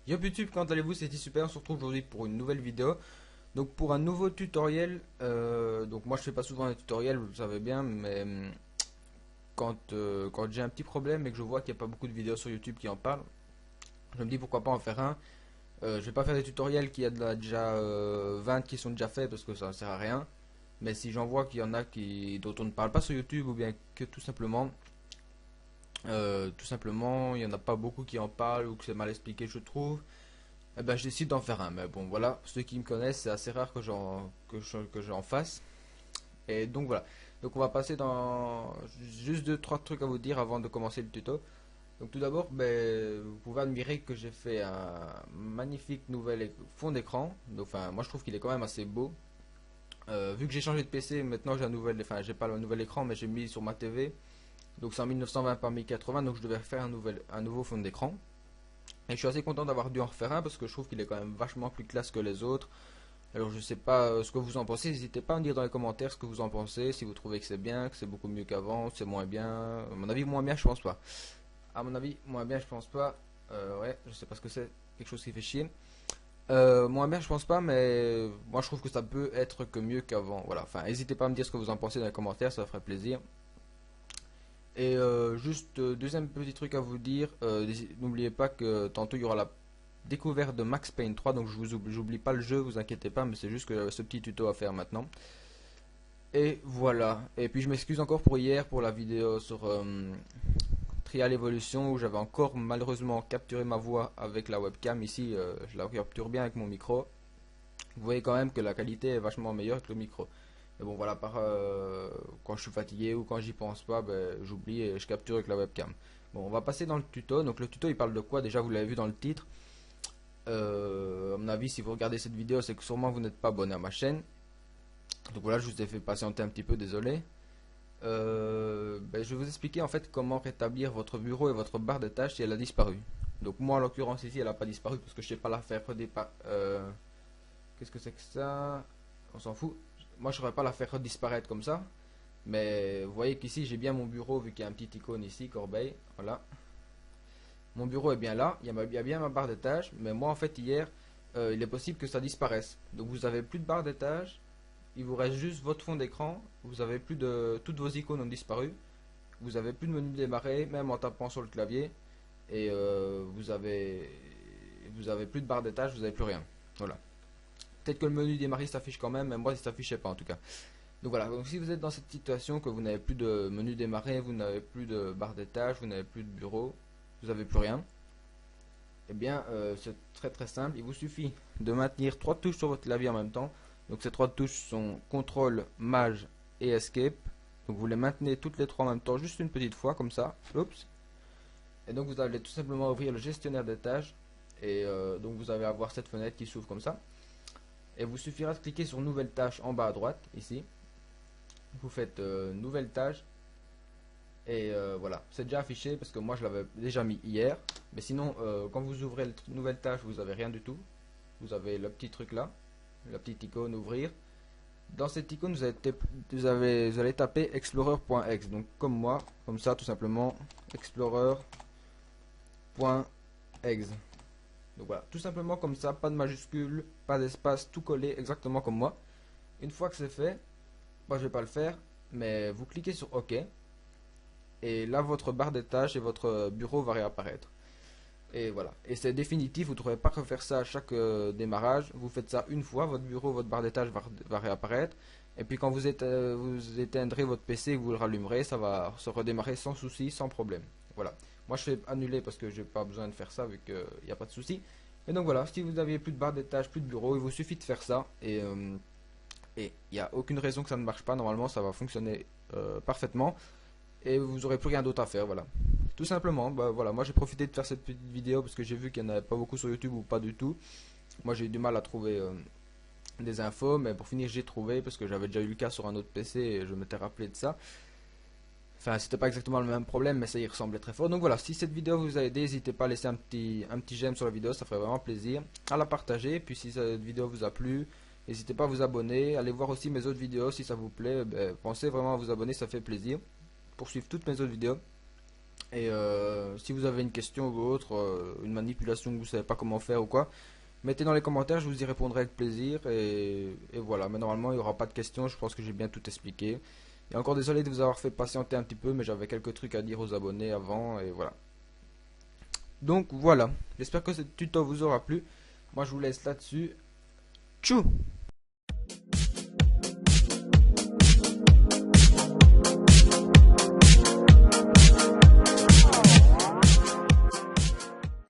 Yo YouTube, quand allez-vous? C'était super, on se retrouve aujourd'hui pour une nouvelle vidéo. Donc pour un nouveau tutoriel, donc moi je fais pas souvent un tutoriel, vous le savez bien, mais quand j'ai un petit problème et que je vois qu'il n'y a pas beaucoup de vidéos sur YouTube qui en parlent, je me dis pourquoi pas en faire un. Je vais pas faire des tutoriels qui a déjà 20 qui sont déjà faits parce que ça ne sert à rien. Mais si j'en vois qu'il y en a dont on ne parle pas sur YouTube ou bien que tout simplement il n'y en a pas beaucoup qui en parlent ou que c'est mal expliqué je trouve. Eh ben, je décide d'en faire un. Mais bon, voilà, ceux qui me connaissent, c'est assez rare que j'en fasse. Et donc voilà. Donc on va passer dans juste deux trois trucs à vous dire avant de commencer le tuto. Donc tout d'abord, ben, vous pouvez admirer que j'ai fait un magnifique nouvel fond d'écran. Donc enfin, moi je trouve qu'il est quand même assez beau. Vu que j'ai changé de PC, maintenant j'ai un nouvel, enfin j'ai pas le nouvel écran, mais j'ai mis sur ma TV. Donc c'est en 1920 par 1080, donc je devais faire un nouveau fond d'écran. Et je suis assez content d'avoir dû en refaire un parce que je trouve qu'il est quand même vachement plus classe que les autres. Alors je sais pas ce que vous en pensez, n'hésitez pas à me dire dans les commentaires ce que vous en pensez, si vous trouvez que c'est bien, que c'est beaucoup mieux qu'avant, c'est moins bien. À mon avis, moins bien, je pense pas. À mon avis, moins bien, je pense pas. Ouais, je sais pas ce que c'est, quelque chose qui fait chier. Moins bien, je pense pas, mais moi je trouve que ça peut être que mieux qu'avant. Voilà, enfin, n'hésitez pas à me dire ce que vous en pensez dans les commentaires, ça ferait plaisir. Et juste deuxième petit truc à vous dire, n'oubliez pas que tantôt il y aura la découverte de Max Payne 3, donc j'oublie pas le jeu, vous inquiétez pas, mais c'est juste que j'avais ce petit tuto à faire maintenant. Et voilà. Et puis je m'excuse encore pour hier pour la vidéo sur Trial Evolution où j'avais encore malheureusement capturé ma voix avec la webcam. Ici, je la capture bien avec mon micro. Vous voyez quand même que la qualité est vachement meilleure que le micro. Mais bon voilà, quand je suis fatigué ou quand j'y pense pas, ben, j'oublie et je capture avec la webcam. Bon, on va passer dans le tuto. Donc le tuto il parle de quoi? Déjà vous l'avez vu dans le titre. À mon avis, si vous regardez cette vidéo, c'est que sûrement vous n'êtes pas abonné à ma chaîne. Donc voilà, je vous ai fait patienter un petit peu, désolé. Ben, je vais vous expliquer en fait comment rétablir votre bureau et votre barre de tâches si elle a disparu. Donc moi en l'occurrence ici elle n'a pas disparu parce que je sais pas la faire redépart. Qu'est-ce que c'est que ça? On s'en fout. Moi je ne saurais pas la faire disparaître comme ça. Mais vous voyez qu'ici j'ai bien mon bureau vu qu'il y a un petit icône ici, corbeille. Voilà. Mon bureau est bien là, il y a bien ma barre de tâches, mais moi en fait hier, il est possible que ça disparaisse. Donc vous avez plus de barre de tâches, il vous reste juste votre fond d'écran, vous avez plus de... Toutes vos icônes ont disparu, vous avez plus de menu démarrer, même en tapant sur le clavier, et vous avez plus de barre de tâches, vous avez plus rien. Voilà. Peut-être que le menu démarrer s'affiche quand même, mais moi il s'affichait pas en tout cas. Donc voilà, donc si vous êtes dans cette situation que vous n'avez plus de menu démarrer, vous n'avez plus de barre de tâches, vous n'avez plus de bureau, vous n'avez plus rien, eh bien c'est très très simple. Il vous suffit de maintenir trois touches sur votre clavier en même temps. Donc ces trois touches sont CTRL, Maj et Escape. Donc vous les maintenez toutes les trois en même temps, juste une petite fois comme ça. Oups. Et donc vous allez tout simplement ouvrir le gestionnaire des tâches. Et donc vous allez avoir cette fenêtre qui s'ouvre comme ça. Et vous suffira de cliquer sur nouvelle tâche en bas à droite, ici. Vous faites nouvelle tâche. Et voilà, c'est déjà affiché parce que moi je l'avais déjà mis hier. Mais sinon, quand vous ouvrez la nouvelle tâche, vous avez rien du tout. Vous avez le petit truc là, la petite icône ouvrir. Dans cette icône, vous allez taper explorer.exe. Donc comme moi, comme ça tout simplement, explorer.exe. Donc voilà, tout simplement comme ça, pas de majuscule, pas d'espace, tout collé exactement comme moi. Une fois que c'est fait, moi je vais pas le faire, mais vous cliquez sur OK. Et là votre barre de tâches et votre bureau va réapparaître. Et voilà, et c'est définitif, vous ne devrez pas refaire ça à chaque démarrage. Vous faites ça une fois, votre bureau, votre barre de tâches va réapparaître. Et puis quand vous éteindrez votre PC et que vous le rallumerez, ça va se redémarrer sans souci, sans problème. Voilà, moi je fais annuler parce que j'ai pas besoin de faire ça vu qu'il n'y a pas de souci. Et donc voilà, si vous n'aviez plus de barre de tâches, plus de bureau, il vous suffit de faire ça. Et il n'y a aucune raison que ça ne marche pas, normalement ça va fonctionner parfaitement. Et vous n'aurez plus rien d'autre à faire, voilà. Tout simplement, bah voilà, moi j'ai profité de faire cette petite vidéo parce que j'ai vu qu'il n'y en avait pas beaucoup sur YouTube ou pas du tout. Moi j'ai eu du mal à trouver des infos, mais pour finir j'ai trouvé parce que j'avais déjà eu le cas sur un autre PC et je m'étais rappelé de ça. Enfin, c'était pas exactement le même problème, mais ça y ressemblait très fort. Donc voilà, si cette vidéo vous a aidé, n'hésitez pas à laisser un petit j'aime sur la vidéo, ça ferait vraiment plaisir. À la partager, puis si cette vidéo vous a plu, n'hésitez pas à vous abonner. Allez voir aussi mes autres vidéos si ça vous plaît. Ben, pensez vraiment à vous abonner, ça fait plaisir. Pour suivre toutes mes autres vidéos. Et si vous avez une question ou autre, une manipulation que vous savez pas comment faire ou quoi, mettez dans les commentaires, je vous y répondrai avec plaisir. Et voilà, mais normalement il n'y aura pas de questions, je pense que j'ai bien tout expliqué. Et encore désolé de vous avoir fait patienter un petit peu, mais j'avais quelques trucs à dire aux abonnés avant, et voilà. Donc voilà, j'espère que ce tuto vous aura plu. Moi je vous laisse là-dessus. Tchou!